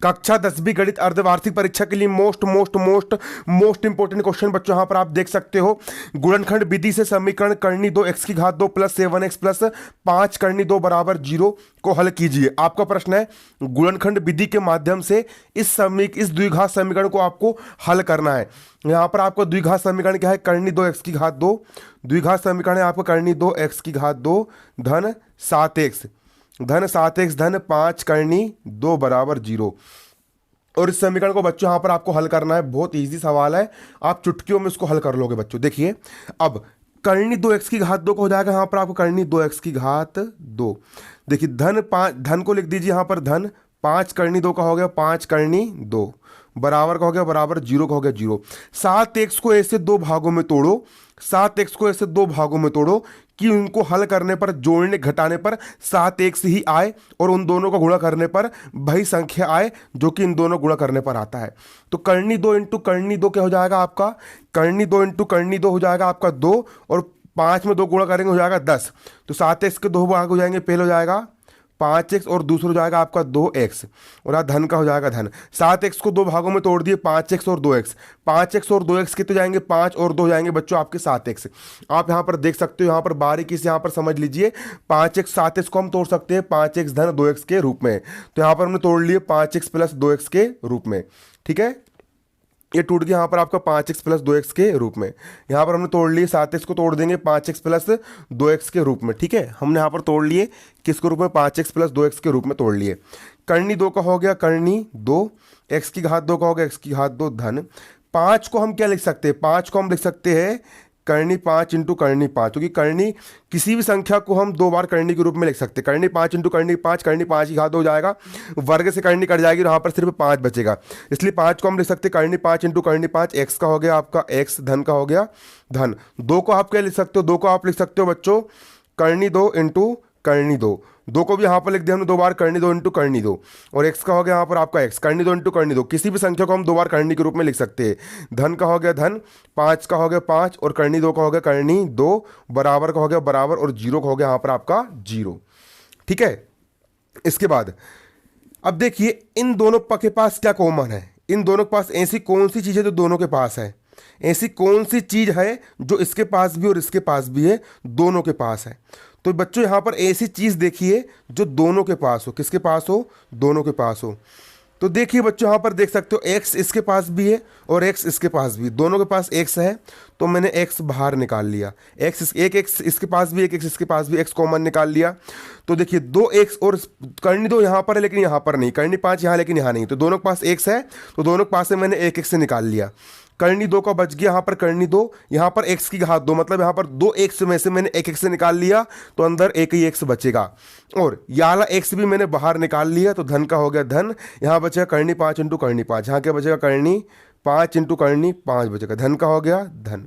कक्षा 10वीं गणित अर्धवार्षिक परीक्षा के लिए मोस्ट इंपोर्टेंट क्वेश्चन बच्चों यहां पर आप देख सकते हो। गुणनखंड विधि से समीकरण करनी 2x की घात 2 प्लस 7x प्लस 5 करनी 2 बराबर 0 को हल कीजिए। आपका प्रश्न है गुणनखंड विधि के माध्यम से इस द्विघात समीकरण को आपको हल करना है। यहां पर आपको द्विघात समीकरण क्या है, करनी 2x की घात 2, द्विघात समीकरण है आपको करनी 2x की घात 2 धन 7x धन 5 करनी 2 बराबर 0। और इस समीकरण को बच्चों यहां पर आपको हल करना है, बहुत इजी सवाल है, आप चुटकियों में इसको हल कर लोगे बच्चों। देखिए अब करनी 2x की घात 2 को हो जाएगा यहां पर आपको करनी 2x की घात 2। देखिए धन को लिख दीजिए यहां पर धन 5 करनी 2 का हो गया 5 करनी 2 बराबर का हो गया बराबर 0 का हो गया 0। 7x को ऐसे दो भागों में तोड़ो, 7x को ऐसे दो भागों में तोड़ो कि उनको हल करने पर जोड़ने घटाने पर 7x ही आए और उन दोनों को गुणा करने पर वही संख्या आए जो कि इन दोनों गुणा करने पर आता है। तो करनी 2 इंटू करनी 2 क्या हो जाएगा आपका, करनी 2 इंटू करनी 2 हो जाएगा आपका 2 और 5 में 2 गुणा करेंगे हो जाएगा 10। तो 7x के 2 भाग हो जाएंगे, पहले हो जाएगा 5x और दूसरा हो जाएगा आपका 2x और यहाँ धन का हो जाएगा धन। 7x को 2 भागों में तोड़ दिए 5x और 2x, 5x और 2x कितने जाएंगे 5 और 2 हो जाएंगे बच्चों आपके 7x। आप यहाँ पर देख सकते हो, यहाँ पर बारीकी से यहाँ पर समझ लीजिए 5x 7x को हम तोड़ सकते हैं 5x धन 2x के रूप में। तो यहाँ पर हमने तोड़ लिए 5x प्लस 2x के रूप में, ठीक है, ये टूट गया यहाँ पर आपका 5x प्लस 2x के रूप में। यहाँ पर हमने तोड़ लिए 7x को तोड़ देंगे 5x प्लस 2x के रूप में, ठीक है, हमने यहाँ पर तोड़ लिए किसके रूप में 5x प्लस 2x के रूप में तोड़ लिए। करनी 2 का हो गया करनी 2, x की घात 2 का हो गया x की घात 2 धन 5 को हम क्या लिख सकते हैं, 5 को हम लिख सकते हैं करनी 5 इंटू करनी 5, क्योंकि करनी किसी भी संख्या को हम 2 बार करनी के रूप में लिख सकते हैं। करनी 5 इंटू करनी 5 की घात 2 हो जाएगा, वर्ग से करनी कट जाएगी, यहाँ पर सिर्फ 5 बचेगा, इसलिए 5 को हम लिख सकते हैं करनी 5 इंटू करनी 5, x का हो गया आपका x धन का हो गया धन। 2 को आप क्या लिख सकते हो, 2 को आप लिख सकते हो बच्चों करनी 2 इंटू करनी 2 को भी यहाँ पर लिख दिया हमने 2 बार करनी 2 इंटू करनी 2 और x का हो गया यहाँ पर आपका x करनी 2 इंटू करनी 2, किसी भी संख्या को हम 2 बार करनी के रूप में लिख सकते हैं। धन का हो गया धन, 5 का हो गया 5 और करनी 2 का हो गया करनी 2 बराबर का हो गया बराबर और 0 का हो गया यहाँ पर आपका 0, ठीक है। इसके बाद अब देखिए इन दोनों के पास क्या कॉमन है, इन दोनों के पास ऐसी कौन सी चीज़ है जो दोनों के पास है, ऐसी कौन सी चीज़ है जो इसके पास भी और इसके पास भी है, दोनों के पास है। तो बच्चों यहाँ पर ऐसी चीज़ देखिए जो दोनों के पास हो, किसके पास हो, दोनों के पास हो। तो देखिए बच्चों यहाँ पर देख सकते हो x इसके पास भी है और x इसके पास भी, दोनों के पास x है, तो मैंने x बाहर निकाल लिया, एक x इसके पास भी एक x इसके पास भी, x कॉमन निकाल लिया। तो देखिए 2x और करनी 2 यहाँ पर है लेकिन यहाँ पर नहीं, करनी 5 यहाँ लेकिन यहाँ नहीं, तो दोनों के पास x है, तो दोनों के पास से मैंने एक x से निकाल लिया। करनी 2 का बच गया यहाँ पर करनी 2, यहाँ पर x की घात 2, मतलब यहाँ पर 2x में से मैंने एक x से निकाल लिया तो अंदर एक ही x बचेगा, और ये वाला x भी मैंने बाहर निकाल लिया तो धन का हो गया धन। यहाँ बचेगा करनी 5 इंटू करनी 5, यहाँ क्या बचेगा करनी 5 इंटू करनी 5 बचेगा, धन का हो गया धन।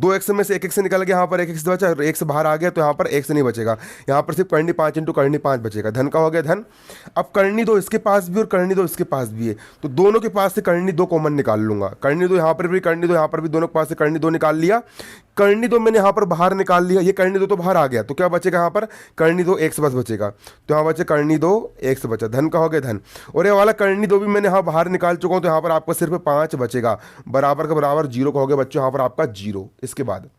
2x में से एक x से निकल गया, यहाँ पर एक x बचा, x बाहर आ गया तो यहाँ पर x नहीं बचेगा, यहाँ पर सिर्फ करनी 5 इंटू करनी 5 बचेगा, धन का हो गया धन। अब करनी 2 इसके पास भी और करनी 2 इसके पास भी है, तो दोनों के पास से करनी 2 कॉमन निकाल लूंगा, करनी 2 यहाँ पर भी करनी 2 यहाँ पर भी, दोनों के पास से करनी 2 निकाल लिया। करनी 2 मैंने यहाँ पर बाहर निकाल लिया, ये करनी 2 तो बाहर आ गया, तो क्या बचेगा यहाँ पर करनी 2 x बस बचेगा, तो यहाँ बचे करनी 2 x बचा, धन का हो गया धन। और ये वाला करनी 2 भी मैंने यहाँ बाहर निकाल चुका हूँ, तो यहाँ पर आपका सिर्फ 5 बचेगा, बराबर का बराबर 0 का हो गया बच्चों यहाँ पर आपका 0। इसके बाद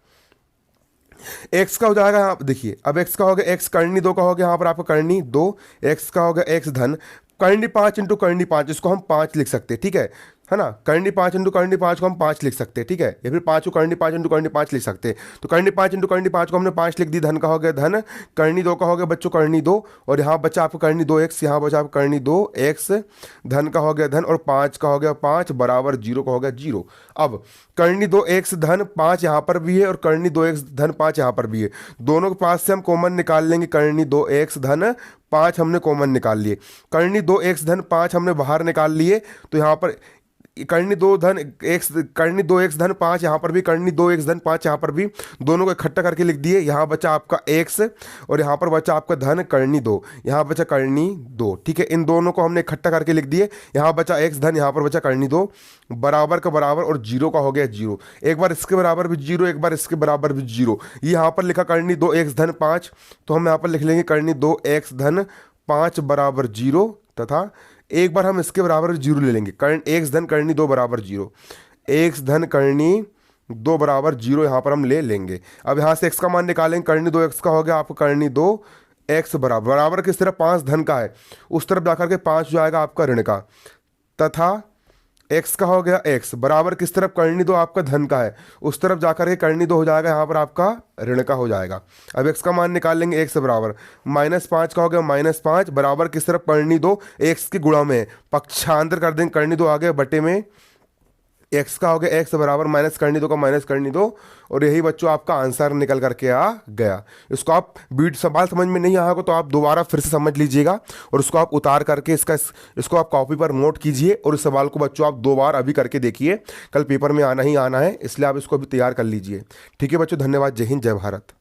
x का हो जाएगा, यहाँ देखिए अब x का हो गया x करनी 2 का हो गया यहाँ पर आपका करनी 2, x का हो गया x धन करनी 5 इंटू करनी 5, इसको हम 5 लिख सकते हैं, ठीक है ना, करनी 5 इंटू करनी 5 को हम 5 लिख सकते हैं, ठीक है, या फिर 5 को करनी 5 इंटू करनी 5 लिख सकते हैं। तो करनी 5 इंटू करनी 5 को हमने 5 लिख दी, धन का हो गया धन, करनी 2 का हो गया बच्चों करनी 2, और यहाँ बचा आपको करनी 2x, यहाँ बचा आपको करनी 2x, धन का हो गया धन, और 5 का हो गया 5 बराबर 0 का हो गया 0। अब करनी 2x धन 5 यहाँ पर भी है और करनी 2x धन 5 यहाँ पर भी है, दोनों के पास से हम कॉमन निकाल लेंगे, करनी 2x धन 5 हमने कॉमन निकाल लिए, करनी 2x धन 5 हमने बाहर निकाल लिए, तो यहाँ पर करनी 2 धन x, करनी 2x धन 5 यहाँ पर भी, करनी 2x धन 5 यहाँ पर भी, दोनों को इकट्ठा करके लिख दिए। यहाँ बचा आपका x और यहाँ पर बचा आपका धन करनी 2, यहाँ बचा करनी 2, ठीक है, इन दोनों को हमने इकट्ठा करके लिख दिए। यहाँ बचा x धन, यहाँ पर बचा करनी 2, बराबर का बराबर और 0 का हो गया 0। एक बार इसके बराबर भी 0, एक बार इसके बराबर भी 0। ये यहाँ पर लिखा करनी 2x धन 5, तो हम यहाँ पर लिख लेंगे करनी 2x धन 5 बराबर 0 तथा एक बार हम इसके बराबर जीरो ले लेंगे, कर्ण एक्स धन करनी 2 बराबर जीरो, एक्स धन करनी 2 बराबर जीरो यहाँ पर हम ले लेंगे। अब यहाँ से x का मान निकालेंगे, करनी 2x का हो गया आपका करनी 2x बराबर बराबर किस तरफ 5 धन का है, उस तरफ जाकर के 5 जो आएगा आपका ऋण का, तथा x का हो गया x बराबर किस तरफ करनी 2 आपका धन का है, उस तरफ जाकर के करनी 2 हो जाएगा यहाँ पर आपका ऋण का हो जाएगा। अब x का मान निकाल लेंगे, x बराबर -5 का हो गया -5 बराबर किस तरफ करनी 2 x की गुणा में, पक्षांतर कर देंगे, करनी 2 आ गया बटे में x का हो गया x बराबर माइनस करनी 2 का माइनस करनी 2, और यही बच्चों आपका आंसर निकल करके आ गया। इसको आप बीट सवाल समझ में नहीं आएगा तो आप दोबारा फिर से समझ लीजिएगा और उसको आप उतार करके इसको आप कॉपी पर नोट कीजिए, और इस सवाल को बच्चों आप 2 बार अभी करके देखिए, कल पेपर में आना ही आना है, इसलिए आप इसको अभी तैयार कर लीजिए। ठीक है बच्चों, धन्यवाद, जय हिंद, जय भारत।